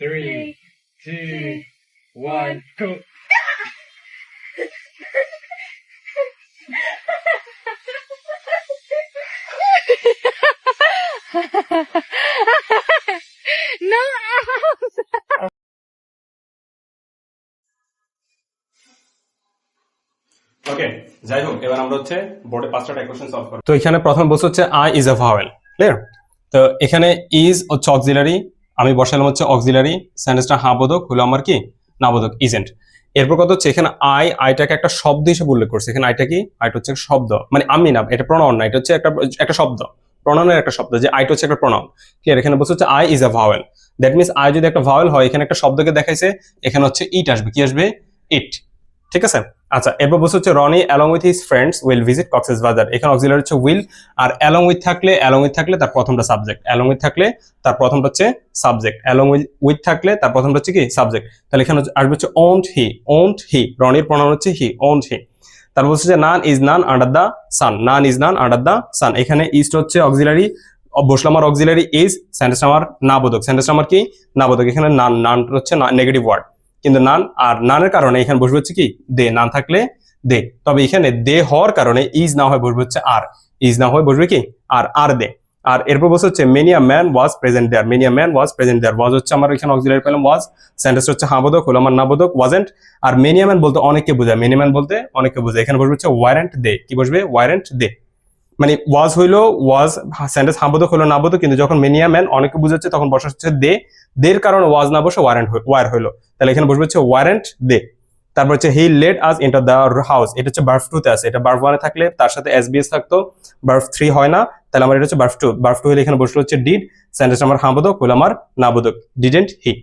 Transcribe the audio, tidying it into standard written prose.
3, 2, 1, go. No. ওকে, যাই হোক, এবার আমরা হচ্ছে বোর্ডে 5টা ইকুয়েশন সলভ করব। তো এখানে প্রথম বলছে হচ্ছে I is a vowel, clear? তো এখানে ইজ হচ্ছে অক্সিলারি, আমি বসালাম হচ্ছে অক্সিলারি, সেন্টেন্সটা হ্যাঁ বোধক হলো আমার কি না বোধক, ইজেন্ট। এরপর কত হচ্ছে এখানে আইটাকে একটা শব্দ হিসেবে উল্লেখ করছে। এখানে আইটা কি? আইটা হচ্ছে একটা শব্দ, মানে আমি না, এটা প্রনাউন না, এটা হচ্ছে একটা শব্দ, প্রনাউনের একটা শব্দ, যে আইটা হচ্ছে একটা প্রনাউন, ক্লিয়ার? এখানে বলছে হচ্ছে I is a vowel, that means I যদি একটা ভাওয়েল হয়, এখানে একটা শব্দকে দেখাইছে, এখানে হচ্ছে ইট আসবে, কি আসবে? ইট, ঠিক আছে? আচ্ছা, এরপর বলছে হচ্ছে Rony along with his friends will visit Cox's Bazar. এখানে অক্সিলারি হচ্ছে উইল, আর অ্যালং উইথ থাকলে তার প্রথমটা সাবজেক্ট, অ্যালং উইথ থাকলে তার প্রথমটা হচ্ছে সাবজেক্ট, অ্যালং উইথ থাকলে তার প্রথমটা হচ্ছে কি সাবজেক্ট। তাহলে এখানে আসবে হচ্ছে ওন্ট হি, রনির প্রনাউন হচ্ছে হি, ওন্ট হি। তারপর বলছে যে নান is none under the sun, naan is none under the sun. এখানে ইজটা হচ্ছে অক্সিলারি, বসলাম আমার অক্সিলারি ইজ, সেন্টেন্স আমার নাবোধক, সেন্টেন্স আমার কি নাবোধক। এখানে নান হচ্ছে নেগেটিভ ওয়ার্ড, কিন্তু নান আর নানের কারণে এখানে বসবে হচ্ছে কি দে, নান থাকলে দে। তবে এখানে দে হওয়ার কারণে ইজ না হয় বসবে হচ্ছে আর, ইজ না হয় বসবে কি আর দে। আর এরপর বসে হচ্ছে many a man was present there, many a man was present there. Was হচ্ছে আমার এখানে অক্সিলারি পেলাম ওয়াজ, সেন্টেন্স হচ্ছে হ্যাঁ বোধক হলো আমার নাবোধক ওয়াজেন্ট। আর মেনি আ ম্যান বলতে অনেককে বোঝায়, মেনি ম্যান বলতে অনেককে বোঝায়, এখানে বসবে হচ্ছে ওয়ারেন্ট দে, কি বসবে? ওয়ারেন্ট দে। মানে ওয়াজ হইলো ওয়াজ, সেন্টেন্স হাবোধক হলো নাবোধক, কিন্তু যখন মেনিয়া ম্যান অনেকে বুঝাচ্ছে তখন বসা হচ্ছে দে, দের কারণে ওয়াজ না বসে ওয়ার হইলো, তাহলে এখানে বসবে হচ্ছে ওয়ারেন্ট দে। তারপর হচ্ছে he led us into the house, এটা হচ্ছে ভার্ব 2 তে আছে, এটা ভার্ব 1 এ থাকলে তার সাথে এসবিএস থাকতো, ভার্ব 3 হয় না, তাহলে আমার এটা হচ্ছে ভার্ব 2, ভার্ব 2 হলে এখানে বসলো হচ্ছে ডিড, সেন্টেন্স আমার হাবোধক হলো আমার নাবোধক, ডিডেন্ট হি।